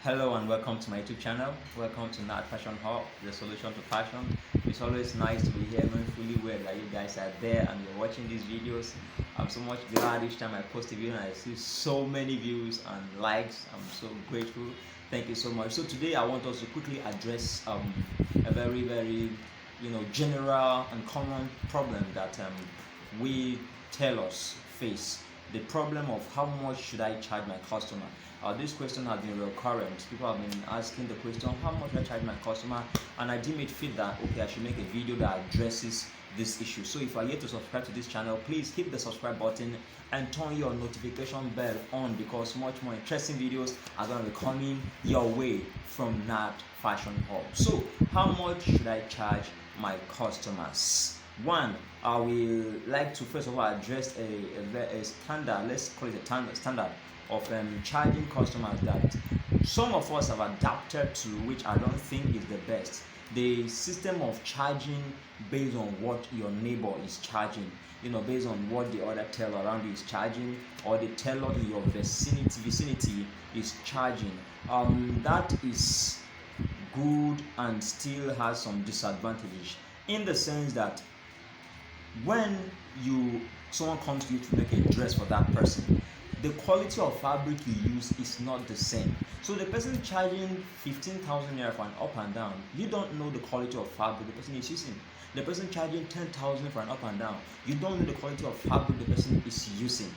Hello and welcome to my YouTube channel. Welcome to Nat Fashion Hub, the solution to fashion. It's always nice to be here, knowing fully well that you guys are there and you're watching these videos. I'm so much glad each time I post a video and I see so many views and likes. I'm so grateful. Thank you so much. So today I want us to quickly address a very general and common problem that we tailors face. The problem of how much should I charge my customer. This question has been recurrent. People have been asking the question, how much should I charge my customer? And I deem it fit that, okay, I should make a video that addresses this issue. So if you are yet to subscribe to this channel, please hit the subscribe button and turn your notification bell on, because much more interesting videos are going to be coming your way from Nat Fashion Hub. So how much should I charge my customers? One, I will like to first of all address a standard, let's call it a standard of charging customers that some of us have adapted to, which I don't think is the best. The system of charging based on what your neighbor is charging, based on what the other tailor around you is charging, or the tailor in your vicinity is charging. That is good and still has some disadvantages, in the sense that when someone comes to you to make a dress for that person, the quality of fabric you use is not the same. So the person charging 15,000 naira for an up and down, you don't know the quality of fabric the person is using. The person charging 10,000 for an up and down, you don't know the quality of fabric the person is using.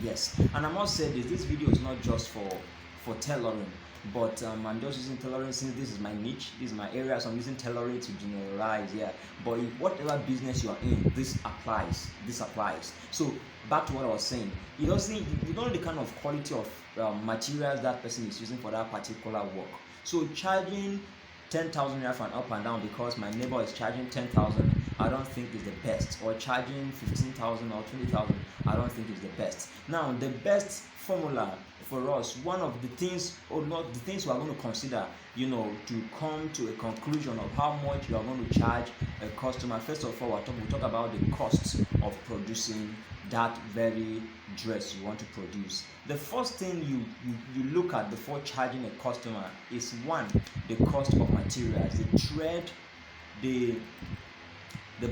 Yes, and I must say this video is not just for tailoring, but I'm just using tailoring since this is my niche, this is my area, so I'm using tailoring to generalize. But whatever business you are in, this applies. So back to what I was saying, you don't know the kind of quality of materials that person is using for that particular work. So charging 10,000 naira for an up and down because my neighbor is charging 10,000, I don't think is the best. Or charging 15,000 or 20,000, I don't think is the best. Now the best formula for us, one of the things, or not the things we are going to consider, to come to a conclusion of how much you are going to charge a customer. First of all, we'll talk about the costs of producing that very dress you want to produce. The first thing you look at before charging a customer is, one, the cost of materials, the thread, the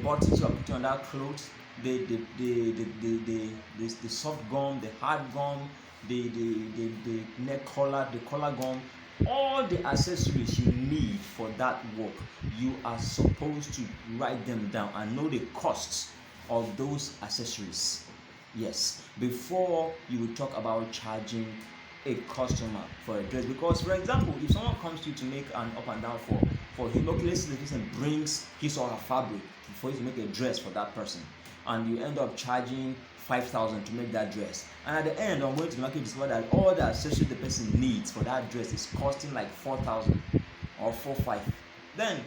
buttons you are putting on that clothes, the soft gum, the hard gum, the neck collar, the collar gum, all the accessories you need for that work. You are supposed to write them down and know the costs of those accessories. Yes, before you will talk about charging a customer for a dress. Because, for example, if someone comes to you to make an up and down for him, okay, let's say the person brings his or her fabric for you to make a dress for that person, and you end up charging 5,000 to make that dress, and at the end I'm going to the market discover that all the accessories the person needs for that dress is costing like 4,000 or 4,500, then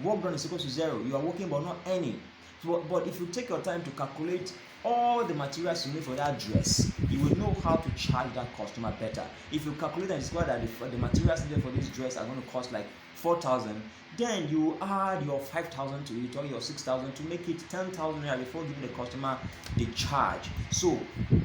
work done is equal to zero. You are working but not earning. But if you take your time to calculate all the materials you need for that dress, you will know how to charge that customer better. If you calculate and discover that the materials needed for this dress are going to cost like 4,000, then you add your 5,000 to it, or your 6,000, to make it 10,000 naira before giving the customer the charge. So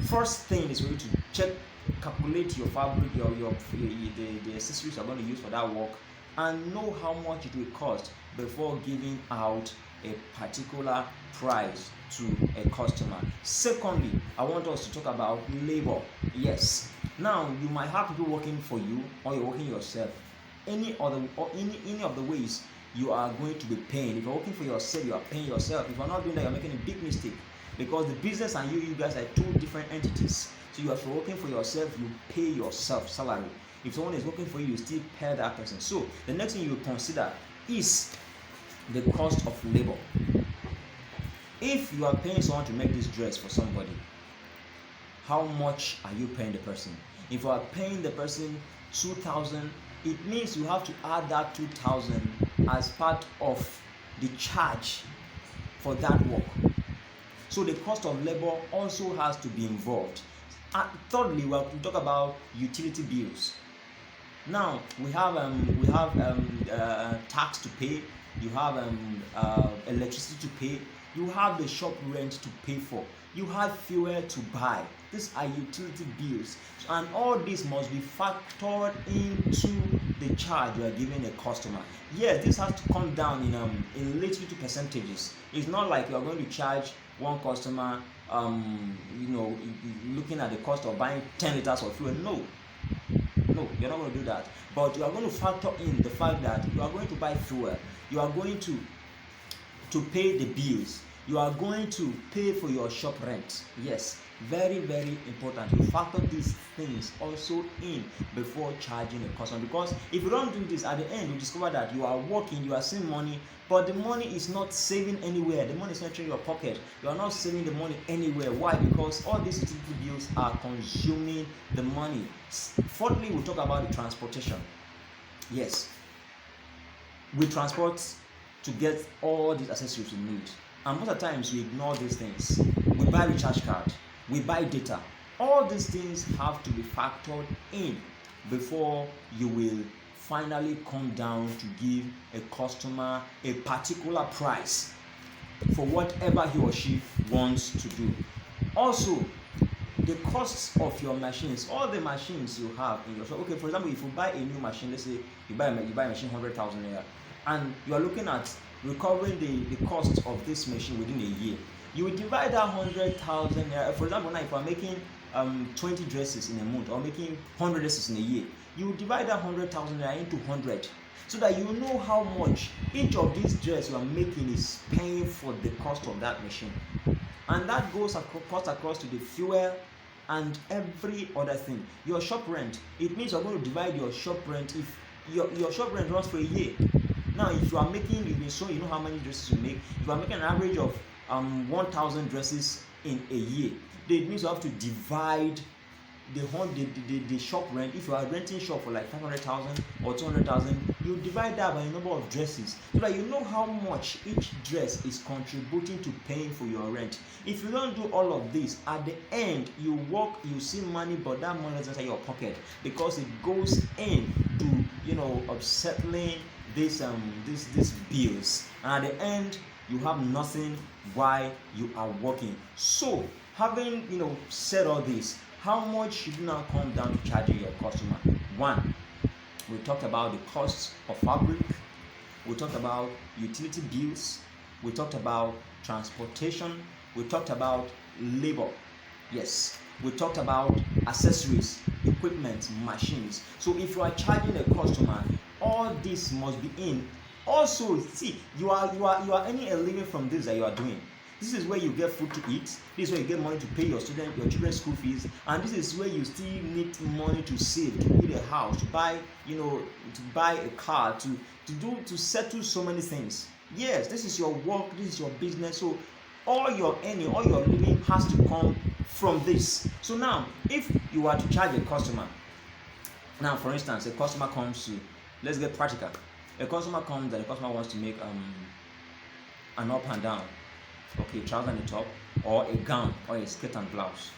first thing is for you to calculate your fabric, the accessories you are going to use for that work, and know how much it will cost before giving out a particular price to a customer. Secondly, I want us to talk about labor. Yes, now you might have people working for you, or you're working yourself. Any of the ways you are going to be paying. If you're working for yourself, you are paying yourself. If you're not doing that, you're making a big mistake, because the business and you guys are two different entities. So if you're working for yourself, you pay yourself salary. If someone is working for you, you still pay that person. So the next thing you consider is the cost of labor. If you are paying someone to make this dress for somebody, how much are you paying the person? If you are paying the person 2,000, it means you have to add that 2,000 as part of the charge for that work. So the cost of labor also has to be involved. And thirdly, we talk about utility bills. Now we have tax to pay. You have electricity to pay. You have the shop rent to pay for. You have fuel to buy. These are utility bills, and all this must be factored into the charge you are giving a customer. Yes, this has to come down in little percentages. It's not like you are going to charge one customer looking at the cost of buying 10 liters of fuel. No, you're not going to do that. But you are going to factor in the fact that you are going to buy fuel, you are going to pay the bills, you are going to pay for your shop rent. Yes, very, very important. You factor these things also in before charging a customer, because if you don't do this, at the end you discover that you are working, you are saving money, but the money is not saving anywhere. The money is not in your pocket. You are not saving the money anywhere. Why? Because all these utility bills are consuming the money. Fourthly, we'll talk about the transportation. Yes, we transport to get all these accessories we need, and most of the times we ignore these things. We buy recharge card, we buy data. All these things have to be factored in before you will finally come down to give a customer a particular price for whatever he or she wants to do. Also, the costs of your machines, all the machines you have in your shop. Okay, for example, if you buy a new machine, let's say you buy a machine 100,000 naira, and you are looking at recovering the cost of this machine within a year, you will divide that 100,000 naira. For example, now if you are making 20 dresses in a month, or making 100 dresses in a year, you will divide that 100,000 naira into 100, so that you know how much each of these dresses you are making is paying for the cost of that machine. And that goes across to the fuel and every other thing. Your shop rent, it means you're going to divide your shop rent. If your shop rent runs for a year, now if you are making, you've been shown, you know how many dresses you make. If you are making an average of 1,000 dresses in a year, then it means you have to divide the shop rent. If you are renting shop for like 500,000 or 200,000, you divide that by the number of dresses, so that you know how much each dress is contributing to paying for your rent. If you don't do all of this, at the end you work, you see money, but that money is inside your pocket, because it goes in to settling these bills, and at the end you have nothing while you are working. So having said all this, how much should you now come down to charging your customer? One, we talked about the costs of fabric, we talked about utility bills, we talked about transportation, we talked about labor. Yes, we talked about accessories, equipment, machines. So if you are charging a customer, all this must be in. Also, see, you are earning a living from this that you are doing. This is where you get food to eat. This is where you get money to pay your children's school fees, and this is where you still need money to save, to build a house, to buy a car, to settle so many things. Yes, this is your work, this is your business. So all your earning, all your living has to come from this. So now, if you are to charge a customer, now for instance, a customer comes to, let's get practical. A customer comes and the customer wants to make an up and down, okay, trouser and a top, or a gown, or a skirt and blouse.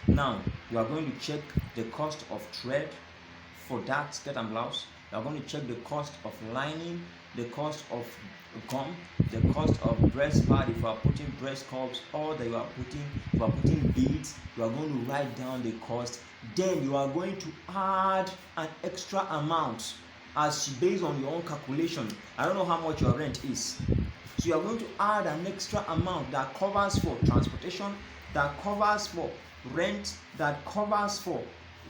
Now you are going to check the cost of thread for that skirt and blouse. You are going to check the cost of lining, the cost of gum, the cost of breast pad. If you are putting breast cups, or that you are putting beads, you are going to write down the cost. Then you are going to add an extra amount as based on your own calculation. I don't know how much your rent is. So you are going to add an extra amount that covers for transportation, that covers for rent, that covers for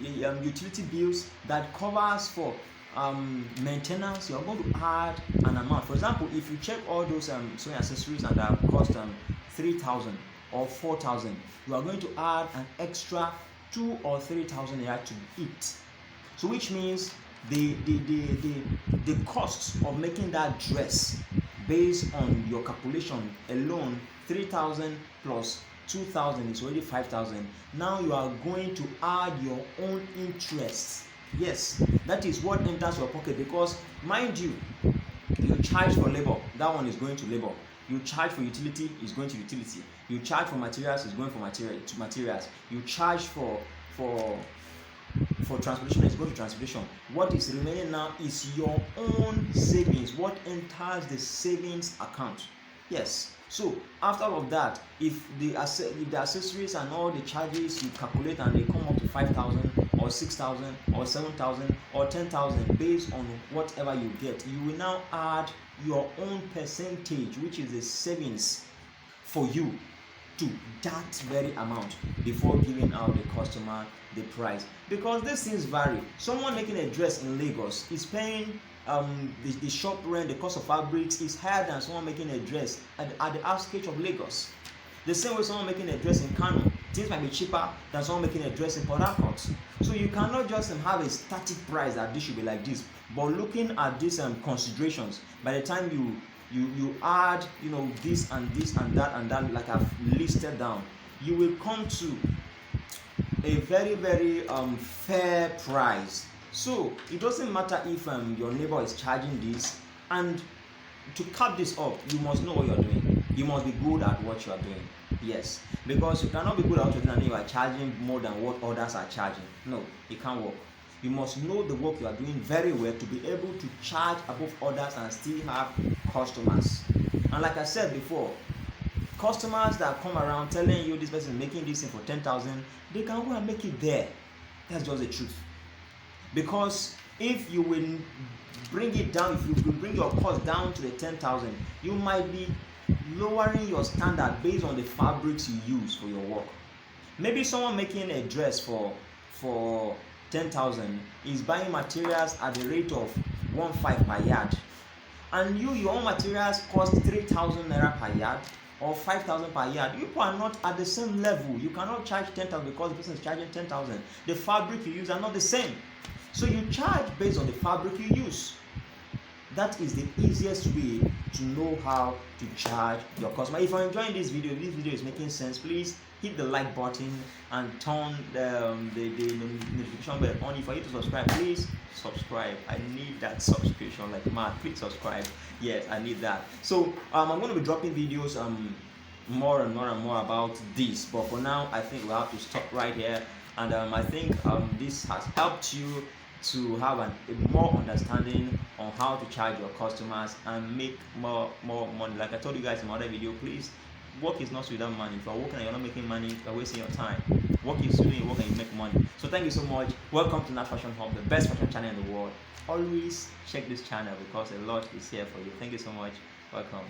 utility bills, that covers for maintenance. You are going to add an amount. For example, if you check all those sewing accessories and that cost 3,000 or 4,000, you are going to add an extra 2,000 or 3,000 naira to it. So which means the cost of making that dress, based on your calculation alone, 3,000 plus 2,000 is already 5,000. Now you are going to add your own interest. Yes, that is what enters your pocket, because mind you, you charge for labor, that one is going to labor. You charge for utility, is going to utility. You charge for materials, is going for materials. You charge for transportation, is going to transportation. What is remaining now is your own savings, what enters the savings account. Yes, So after all of that, if the accessories and all the charges you calculate and they come up to 5,000 or 6,000 or 7,000 or 10,000 based on whatever you get, you will now add your own percentage, which is the savings for you, to that very amount before giving out the customer the price. Because these things vary. Someone making a dress in Lagos is paying the shop rent, the cost of fabrics is higher than someone making a dress at the outskirts of Lagos. The same way someone making a dress in Kano, things might be cheaper than someone making a dress in Port Harcourt. So you cannot just have a static price that this should be like this. But looking at these considerations, by the time you add this and this and that like I've listed down, you will come to a very fair price. So it doesn't matter if your neighbor is charging this, and to cap this up, you must know what you're doing. You must be good at what you are doing. Yes, because you cannot be good at what you're doing and you are charging more than what others are charging. No, it can't work. You must know the work you are doing very well to be able to charge above others and still have customers. And like I said before, customers that come around telling you this person is making this thing for 10,000, they can go and make it there. That's just the truth. Because if you will bring it down, if you will bring your cost down to the 10,000, you might be lowering your standard based on the fabrics you use for your work. Maybe someone making a dress for 10,000 is buying materials at the rate of 1.5 per yard, and your own materials cost 3,000 naira per yard or 5,000 per yard. You are not at the same level. You cannot charge 10,000 because the person is charging 10,000. The fabric you use are not the same. So you charge based on the fabric you use. That is the easiest way to know how to charge your customer. If you're enjoying this video is making sense, please hit the like button and turn the notification bell on. If you need to subscribe, please subscribe. I need that subscription like mad. Please subscribe. Yes, I need that. So I'm going to be dropping videos more and more about this, but for now I think we'll have to stop right here. And I think this has helped you to have a more understanding on how to charge your customers and make more money. Like I told you guys in my other video, please, work is not without money. If you're working and you're not making money, you're wasting your time. Work is doing work and you make money. So thank you so much. Welcome to Nat Fashion Hub, the best fashion channel in the world. Always check this channel because a lot is here for you. Thank you so much. Welcome.